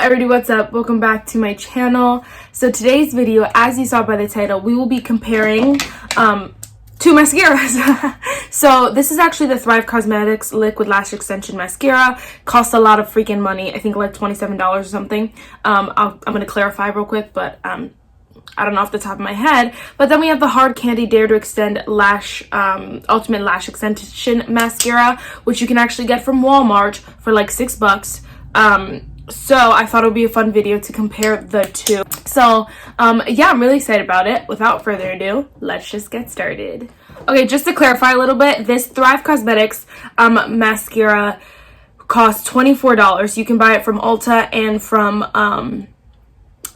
everybody, what's up? Welcome back to my channel. So today's video, as you saw by the title, we will be comparing two mascaras. So this is actually the Thrive Causemetics Liquid Lash Extension Mascara. Costs a lot of freaking money. I think like $27 or something. I'm going to clarify real quick, but I don't know off the top of my head. But then we have the Hard Candy Dare to Extend Lash Ultimate Lash Extension Mascara, which you can actually get from Walmart for like $6. So I thought it would be a fun video to compare the two. So yeah, I'm really excited about it. Without further ado, let's just get started. Okay, just to clarify a little bit, this Thrive Causemetics mascara costs $24. You can buy it from Ulta and from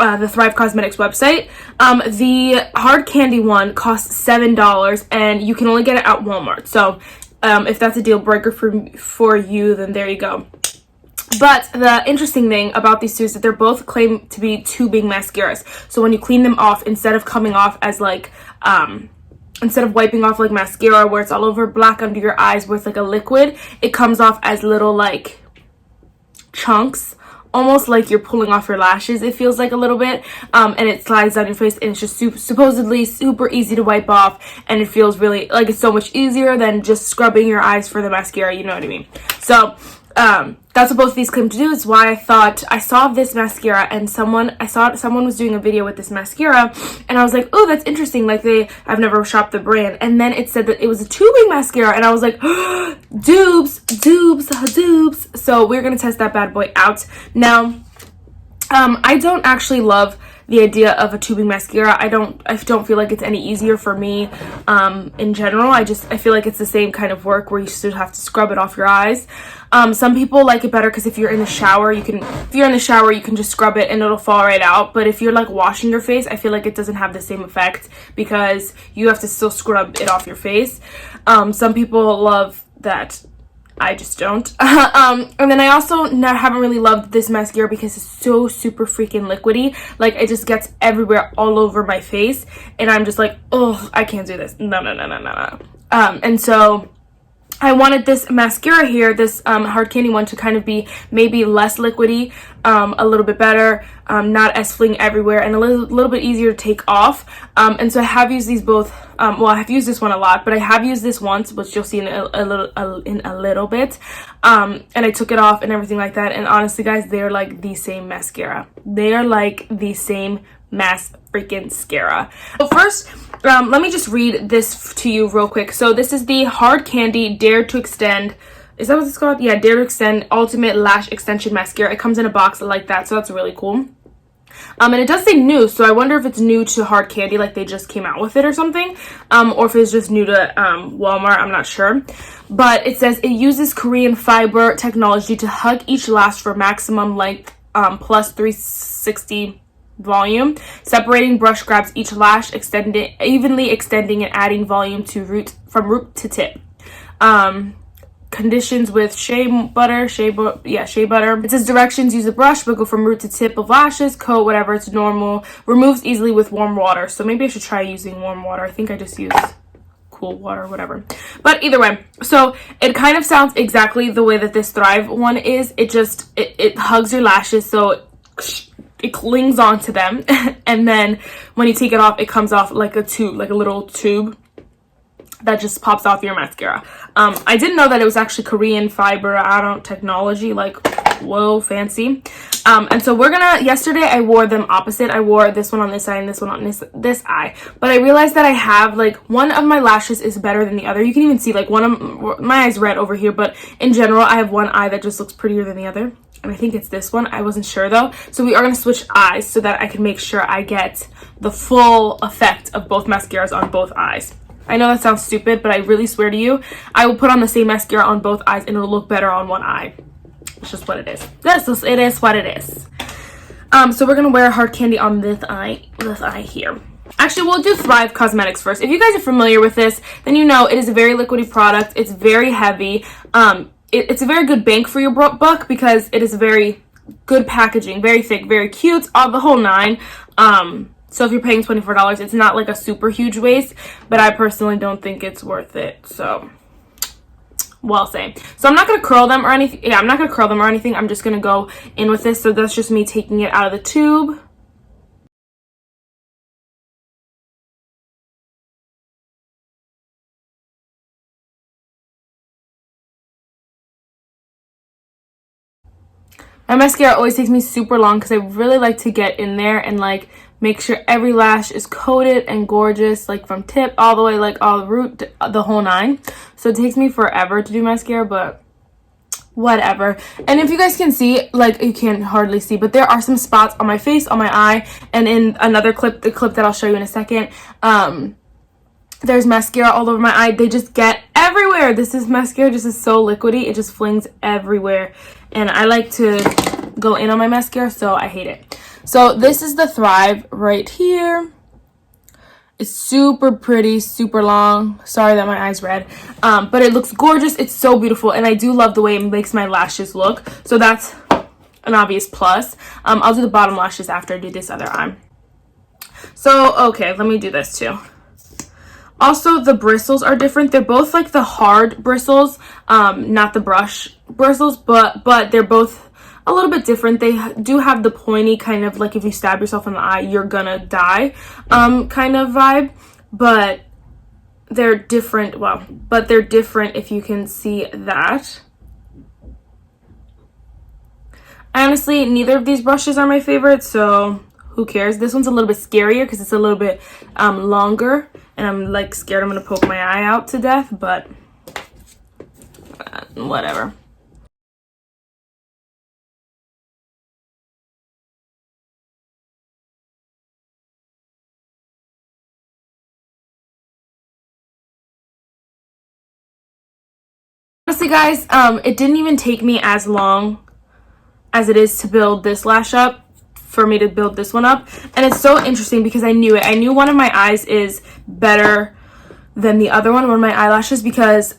the Thrive Causemetics website. The Hard Candy one costs $7 and you can only get it at Walmart. So if that's a deal breaker for you, then there you go. But the interesting thing about these two is that they're both claimed to be tubing mascaras. So when you clean them off, instead of coming off as like, instead of wiping off like mascara where it's all over black under your eyes with like a liquid, it comes off as little like chunks, almost like you're pulling off your lashes, it feels like a little bit, and it slides down your face, and it's just supposedly super easy to wipe off, and it feels really like it's so much easier than just scrubbing your eyes for the mascara, you know what I mean? So that's what both of these claim to do. Is why I thought I saw this mascara and someone was doing a video with this mascara, and I was like, oh, that's interesting, like I've never shopped the brand, and then it said that it was a tubing mascara, and I was like, oh, dupes. So we're gonna test that bad boy out now. I don't actually love the idea of a tubing mascara. I don't feel like it's any easier for me in general. I feel like it's the same kind of work where you still have to scrub it off your eyes. Some people like it better because if you're in the shower, you can just scrub it and it'll fall right out. But if you're like washing your face, I feel like it doesn't have the same effect because you have to still scrub it off your face. Some people love that. I just don't. And then I also haven't really loved this mascara because it's so super freaking liquidy. Like, it just gets everywhere all over my face. And I'm just like, oh, I can't do this. No. And so I wanted this mascara here, this Hard Candy one, to kind of be maybe less liquidy, a little bit better, not as fling everywhere, and a little bit easier to take off. And so I have used these both. Well, I have used this one a lot, but I have used this once, which you'll see in a little bit. And I took it off and everything like that. And honestly, guys, they're like the same mascara. They are like the same freaking mascara. So first, let me just read this to you real quick. So this is the Hard Candy Dare to Extend. Is that what it's called? Yeah, Dare to Extend Ultimate Lash Extension Mascara. It comes in a box like that, so that's really cool. And it does say new, so I wonder if it's new to Hard Candy, like they just came out with it or something, or if it's just new to Walmart. I'm not sure. But it says it uses Korean fiber technology to hug each lash for maximum length, plus 360 volume. Separating brush grabs each lash, evenly extending and adding volume from root to tip. Conditions with shea butter. It says directions: use a brush, but go from root to tip of lashes, coat whatever, it's normal, removes easily with warm water. So maybe I should try using warm water. I think I just used cool water, whatever. But either way, so it kind of sounds exactly the way that this Thrive one is. It hugs your lashes, so it clings onto them, and then when you take it off, it comes off like a tube, like a little tube that just pops off your mascara. I didn't know that it was actually Korean fiber technology, like, whoa, fancy. And so yesterday I wore them opposite. I wore this one on this eye and this one on this eye. But I realized that I have, like, one of my lashes is better than the other. You can even see, like, one of my eye's red over here, but in general, I have one eye that just looks prettier than the other. And I think it's this one. I wasn't sure though. So we are going to switch eyes so that I can make sure I get the full effect of both mascaras on both eyes. I know that sounds stupid, but I really swear to you, I will put on the same mascara on both eyes and it'll look better on one eye. It's just what it is. It is what it is. So we're going to wear Hard Candy on this eye here. Actually, we'll do Thrive Causemetics first. If you guys are familiar with this, then you know it is a very liquidy product. It's very heavy. It's a very good bang for your buck because it is very good packaging, very thick, very cute, all the whole nine. So if you're paying $24, it's not like a super huge waste, but I personally don't think it's worth it. So well say. So I'm not going to curl them or anything. Yeah, I'm not going to curl them or anything. I'm just going to go in with this. So that's just me taking it out of the tube. My mascara always takes me super long because I really like to get in there and like make sure every lash is coated and gorgeous, like from tip all the way, like all the root, the whole nine. So it takes me forever to do mascara, but whatever. And if you guys can see, like, you can't hardly see, but there are some spots on my face, on my eye, and in another clip, the clip that I'll show you in a second, there's mascara all over my eye. They just get everywhere. This is mascara just is so liquidy, it just flings everywhere, and I like to go in on my mascara, so I hate it. So this is the Thrive right here. It's super pretty, super long. Sorry that my eye's red. But it looks gorgeous. It's so beautiful. And I do love the way it makes my lashes look. So that's an obvious plus. I'll do the bottom lashes after I do this other eye. So, okay, let me do this too. Also, the bristles are different. They're both like the hard bristles, not the brush bristles, but they're both a little bit different. They do have the pointy kind of like if you stab yourself in the eye, you're gonna die kind of vibe, but they're different. Well, but they're different if you can see that. Honestly, neither of these brushes are my favorite, so who cares? This one's a little bit scarier because it's a little bit longer, and I'm like scared I'm gonna poke my eye out to death, but whatever. Honestly, guys, it didn't even take me as long as it is to build this lash up for me to build this one up. And it's so interesting because I knew it. I knew one of my eyes is better than the other one of my eyelashes, because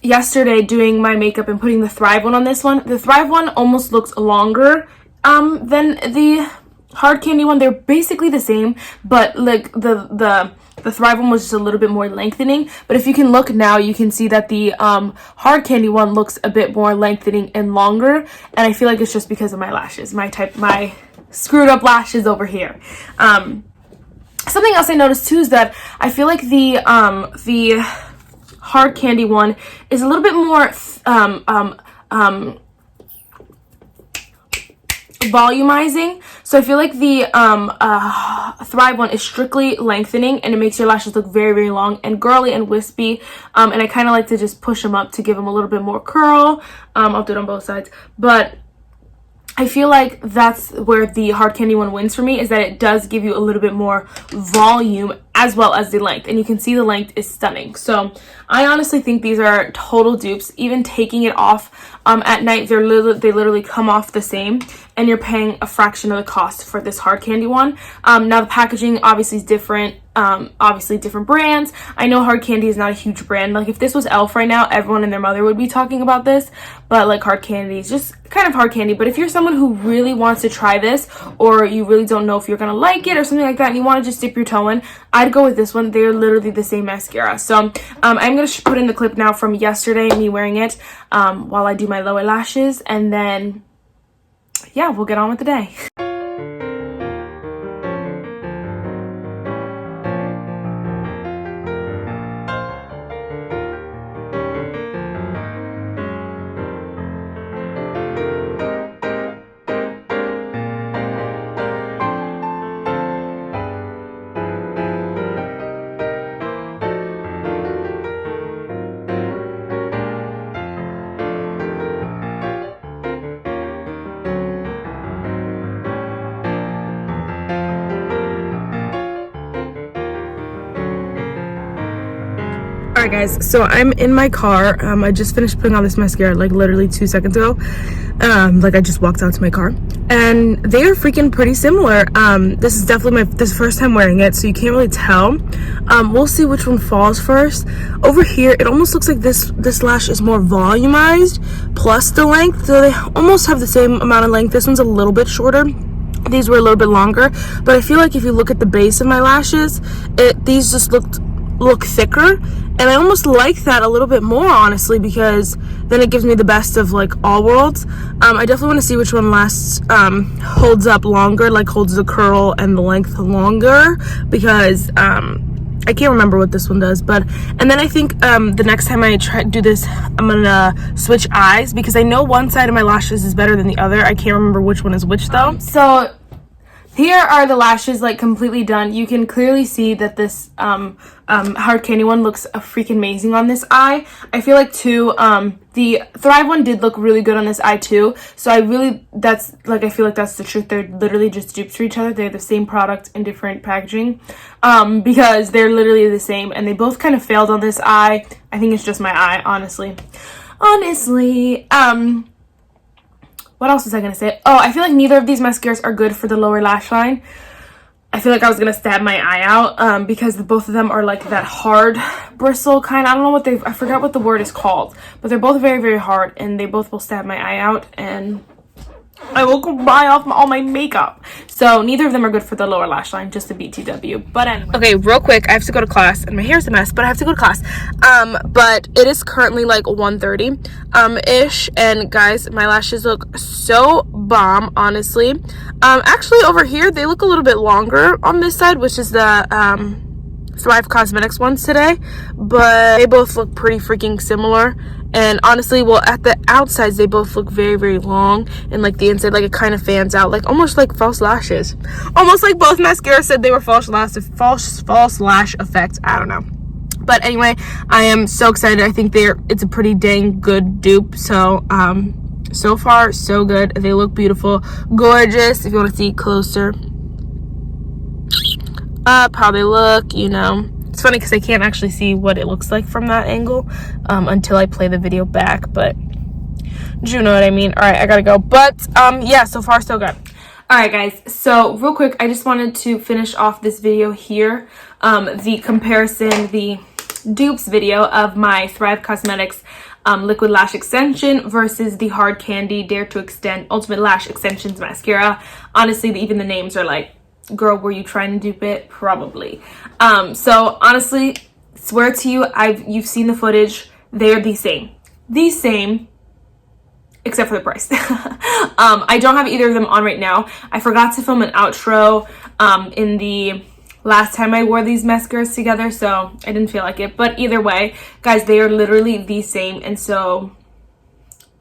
yesterday doing my makeup and putting the Thrive one on this one, the Thrive one almost looks longer than the hard candy one. They're basically the same, but like the Thrive one was just a little bit more lengthening. But if you can look now, you can see that the hard candy one looks a bit more lengthening and longer, and I feel like it's just because of my lashes, my screwed up lashes over here. Something else I noticed too is that I feel like the hard candy one is a little bit more volumizing. So I feel like the Thrive one is strictly lengthening, and it makes your lashes look very, very long and girly and wispy. And I kind of like to just push them up to give them a little bit more curl. I'll do it on both sides, but I feel like that's where the hard candy one wins for me, is that it does give you a little bit more volume as well as the length, and you can see the length is stunning. So I honestly think these are total dupes. Even taking it off at night, they literally come off the same, and you're paying a fraction of the cost for this hard candy one. Now the packaging obviously is different. Obviously different brands. I know hard candy is not a huge brand. Like if this was Elf right now, everyone and their mother would be talking about this, but like hard candy is just kind of hard candy. But if you're someone who really wants to try this, or you really don't know if you're gonna like it or something like that, and you want to just dip your toe in, I'd go with this one. They're literally the same mascara. So I'm gonna put in the clip now from yesterday, me wearing it while I do my lower lashes, and then yeah, we'll get on with the day. Alright guys, so I'm in my car. I just finished putting on this mascara like literally 2 seconds ago. Like I just walked out to my car, and they are freaking pretty similar. This is definitely this first time wearing it, so you can't really tell. We'll see which one falls first. Over here, it almost looks like this lash is more volumized plus the length, so they almost have the same amount of length. This one's a little bit shorter. These were a little bit longer, but I feel like if you look at the base of my lashes, these just look thicker, And I almost like that a little bit more, honestly, because then it gives me the best of like all worlds. I definitely want to see which one lasts, holds up longer, like holds the curl and the length longer, because I can't remember what this one does. But and then I think the next time I try to do this, I'm gonna switch eyes, because I know one side of my lashes is better than the other. I can't remember which one is which though. So here are the lashes, like, completely done. You can clearly see that this hard candy one looks freaking amazing on this eye. I feel like too, the Thrive one did look really good on this eye too. So I feel like that's the truth. They're literally just dupes for each other. They're the same product in different packaging, because they're literally the same, and they both kind of failed on this eye. I think it's just my eye, honestly. What else was I gonna say? Oh, I feel like neither of these mascaras are good for the lower lash line. I feel like I was gonna stab my eye out, because both of them are like that hard bristle kind. I don't know I forgot what the word is called, but they're both very, very hard, and they both will stab my eye out, and I will buy off all my makeup. So neither of them are good for the lower lash line, just the BTW. But anyway. Okay, real quick, I have to go to class, and my hair's a mess, but I have to go to class. But it is currently like 1:30 ish, and guys, my lashes look so bomb, honestly. Actually over here they look a little bit longer on this side, which is the Thrive Cosmetics ones today, but they both look pretty freaking similar. And honestly, well, at the outsides they both look very, very long, and like the inside, like it kind of fans out, like almost like false lashes, almost like both mascaras said they were false lash effects. I don't know, but anyway, I am so excited. I think it's a pretty dang good dupe. So so far so good. They look beautiful, gorgeous. If you want to see closer up how they look, you know, it's funny because I can't actually see what it looks like from that angle until I play the video back, but do you know what I mean? All right, I gotta go. But yeah, so far so good. All right, guys, so real quick, I just wanted to finish off this video here, the comparison, the dupes video of my Thrive Cosmetics liquid lash extension versus the hard candy Dare to Extend Ultimate Lash Extensions mascara. Honestly, even the names are like, girl, were you trying to dupe it? Probably. So honestly, swear to you, you've seen the footage. They're the same, except for the price. I don't have either of them on right now. I forgot to film an outro in the last time I wore these mascaras together, so I didn't feel like it. But either way, guys, they are literally the same. And so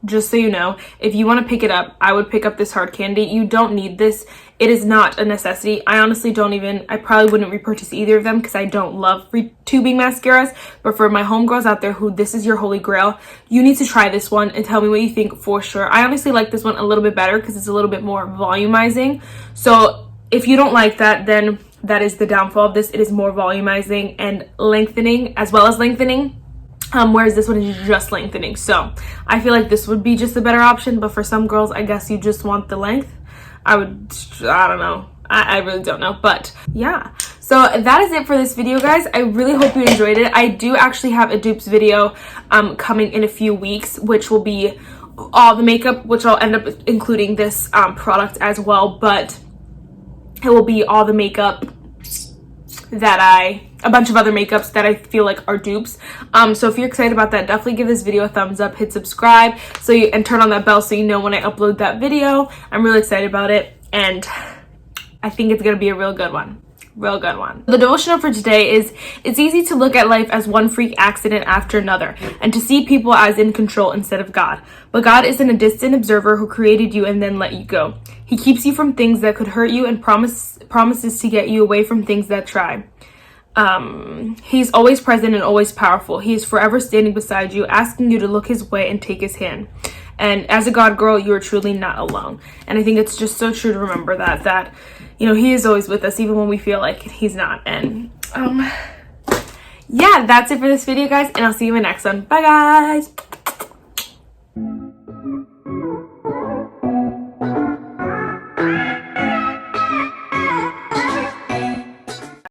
just so you know, if you want to pick it up, I would pick up this hard candy. You don't need this. It is not a necessity. I honestly I probably wouldn't repurchase either of them because I don't love tubing mascaras. But for my homegirls out there who this is your holy grail, you need to try this one and tell me what you think for sure. I honestly like this one a little bit better because it's a little bit more volumizing. So if you don't like that, then that is the downfall of this. It is more volumizing and lengthening, as well as lengthening. Whereas this one is just lengthening. So I feel like this would be just a better option, but for some girls, I guess you just want the length. I don't know. I really don't know, but yeah. So that is it for this video, guys. I really hope you enjoyed it. I do actually have a dupes video coming in a few weeks, which will be all the makeup, which I'll end up including this product as well, but it will be all the makeup a bunch of other makeups that I feel like are dupes. So if you're excited about that, definitely give this video a thumbs up, hit subscribe, and turn on that bell so you know when I upload that video. I'm really excited about it, and I think it's gonna be a real good one. The devotional for today is, it's easy to look at life as one freak accident after another, and to see people as in control instead of God. But God isn't a distant observer who created you and then let you go. He keeps you from things that could hurt you and promises to get you away from things that try. He's always present and always powerful. He is forever standing beside you, asking you to look his way and take his hand. And as a God girl, you are truly not alone. And I think it's just so true to remember that you know, he is always with us, even when we feel like he's not. And yeah, that's it for this video, guys, and I'll see you in the next one. Bye, guys.